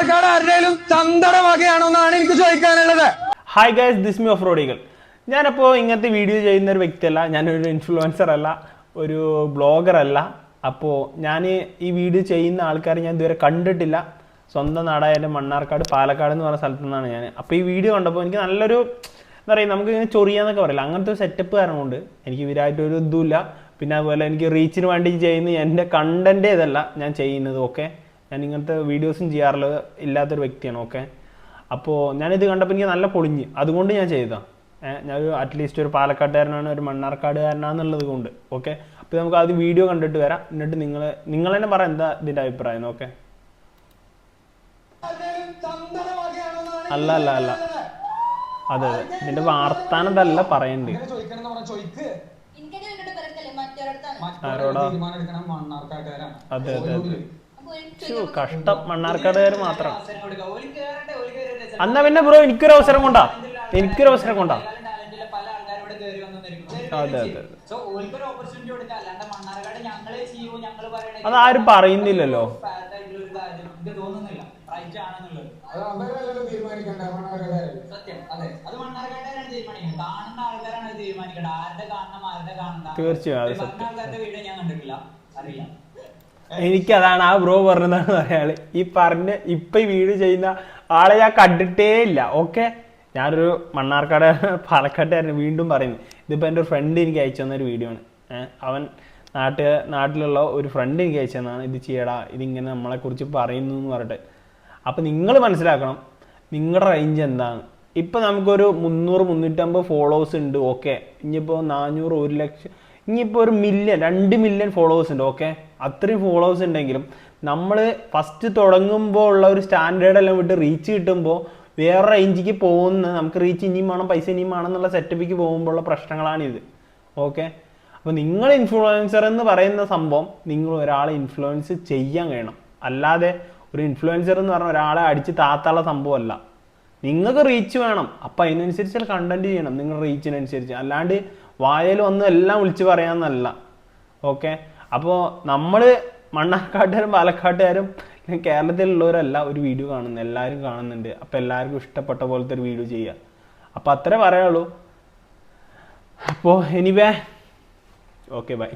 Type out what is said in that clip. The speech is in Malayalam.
മണ്ണാർക്കാട് ആരുടെയും തന്തട വകയാണോന്നാണ് എനിക്ക് ചോദിക്കാനുള്ളത്. Hi guys, this me of റോഡികൾ. ഞാനപ്പോൾ ഇങ്ങനത്തെ വീഡിയോ ചെയ്യുന്ന ഒരു വ്യക്തിയല്ല, ഞാനൊരു ഇൻഫ്ലുവൻസർ അല്ല, ഒരു ബ്ലോഗർ അല്ല. അപ്പോൾ ഞാൻ ഈ വീഡിയോ ചെയ്യുന്ന ആൾക്കാരെ ഞാൻ ഇതുവരെ കണ്ടിട്ടില്ല. സ്വന്തം നാടായാലും മണ്ണാർക്കാട് പാലക്കാട് എന്ന് പറഞ്ഞ സ്ഥലത്തു നിന്നാണ് ഞാൻ. അപ്പോൾ ഈ വീഡിയോ കണ്ടപ്പോൾ എനിക്ക് നല്ലൊരു എന്താ പറയുക, നമുക്ക് ഇങ്ങനെ ചൊറിയാന്നൊക്കെ പറയില്ല, അങ്ങനത്തെ ഒരു സെറ്റപ്പ് കാരണം കൊണ്ട് എനിക്ക് ഇവരായിട്ടൊരു ഇതുമില്ല. പിന്നെ അതുപോലെ എനിക്ക് റീച്ചിന് വേണ്ടി ചെയ്യുന്ന എൻ്റെ കണ്ടൻറ്റ് ഇതല്ല ഞാൻ ചെയ്യുന്നത്. ഓക്കെ, ഞാൻ ഇങ്ങനത്തെ വീഡിയോസും ചെയ്യാറുള്ളത് ഇല്ലാത്തൊരു വ്യക്തിയാണ്. ഓക്കെ, അപ്പോൾ ഞാനിത് കണ്ടപ്പോൾ എനിക്ക് നല്ല പൊളിഞ്ഞ്, അതുകൊണ്ട് ഞാൻ ചെയ്തതാണ്. ഞാനൊരു അറ്റ്ലീസ്റ്റ് ഒരു പാലക്കാട്ടുകാരനാണ്, ഒരു മണ്ണാർക്കാടുകാരനാണെന്നുള്ളത് കൊണ്ട്. ഓക്കെ, അപ്പോൾ നമുക്ക് ആദ്യം വീഡിയോ കണ്ടിട്ട് വരാം, എന്നിട്ട് നിങ്ങൾ തന്നെ പറയാം എന്താ ഇതിൻ്റെ അഭിപ്രായം. ഓക്കെ, അല്ല അല്ല അല്ല അതെ അതെ, ഇതിൻ്റെ വാർത്താനതല്ല പറയണ്ട്. ആരോടാ? അതെ അതെ അതെ, കഷ്ടം മണ്ണാർക്കാടുകാർ മാത്രം. എന്നാ പിന്നെ ബ്രോ എനിക്കൊരു അവസരം കൊണ്ടാ. അതെ അതെ, അതാരും പറയുന്നില്ലല്ലോ. തീർച്ചയായും അത് സത്യം. എനിക്കതാണ് ആ ബ്രോ പറഞ്ഞതാണ് പറയാള്. ഈ ഇപ്പൊ ഈ വീഡിയോ ചെയ്യുന്ന ആളെ ഞാൻ കണ്ടിട്ടേ ഇല്ല. ഓക്കെ, ഞാനൊരു മണ്ണാർക്കാട് പാലക്കാട്ടുകാരന് വീണ്ടും പറയുന്നു. ഇതിപ്പോൾ എൻ്റെ ഒരു ഫ്രണ്ട് എനിക്ക് അയച്ചു തന്നൊരു വീഡിയോ ആണ്. അവൻ നാട്ടിലുള്ള ഒരു ഫ്രണ്ട് എനിക്ക് അയച്ചു തന്നാണ്, ഇത് ചെയ്യടാ, ഇതിങ്ങനെ നമ്മളെക്കുറിച്ച് പറയുന്നു എന്ന് പറഞ്ഞിട്ട്. അപ്പം നിങ്ങൾ മനസ്സിലാക്കണം നിങ്ങളുടെ റേഞ്ച് എന്താണ്. ഇപ്പം നമുക്കൊരു 300-350 ഫോളോവേഴ്സ് ഉണ്ട്. ഓക്കെ, ഇനിയിപ്പോൾ 400, 1 ലക്ഷം, ഇനിയിപ്പോൾ 1 മില്യൺ 2 മില്യൺ ഫോളോവേഴ്സ് ഉണ്ട്. ഓക്കെ, അത്രയും ഫോളോവേഴ്സ് ഉണ്ടെങ്കിലും നമ്മൾ ഫസ്റ്റ് തുടങ്ങുമ്പോൾ ഉള്ള ഒരു സ്റ്റാൻഡേർഡ് എല്ലാം വിട്ട് റീച്ച് കിട്ടുമ്പോൾ വേറെ റേഞ്ചിക്ക് പോകുന്ന, നമുക്ക് റീച്ച് ഇനിയും വേണം, പൈസ ഇനിയും വേണം എന്നുള്ള സെറ്റപ്പിക്ക് പോകുമ്പോഴുള്ള പ്രശ്നങ്ങളാണിത്. ഓക്കെ, അപ്പോൾ നിങ്ങൾ ഇൻഫ്ലുവൻസർ എന്ന് പറയുന്ന സംഭവം നിങ്ങൾ ഒരാളെ ഇൻഫ്ലുവൻസ് ചെയ്യാൻ കഴിയണം. അല്ലാതെ ഒരു ഇൻഫ്ലുവൻസർ എന്ന് പറഞ്ഞാൽ ഒരാളെ അടിച്ച് താത്താനുള്ള സംഭവമല്ല. നിങ്ങൾക്ക് റീച്ച് വേണം, അപ്പം അതിനനുസരിച്ചുള്ള കണ്ടന്റ് ചെയ്യണം നിങ്ങളുടെ റീച്ചിനനുസരിച്ച്. അല്ലാണ്ട് വായൽ വന്ന് എല്ലാം വിളിച്ച് പറയാമെന്നല്ല. ഓക്കെ, അപ്പോൾ നമ്മൾ മണ്ണാർക്കാട്ടുകാരും പാലക്കാട്ടുകാരും കേരളത്തിലുള്ളവരല്ല ഒരു വീഡിയോ കാണുന്നത്, എല്ലാവരും കാണുന്നുണ്ട്. അപ്പോൾ എല്ലാവർക്കും ഇഷ്ടപ്പെട്ട പോലത്തെ ഒരു വീഡിയോ ചെയ്യുക. അപ്പോൾ അത്രേ പറയുള്ളൂ. അപ്പോൾ എനിവേ, ഓക്കെ, ബൈ.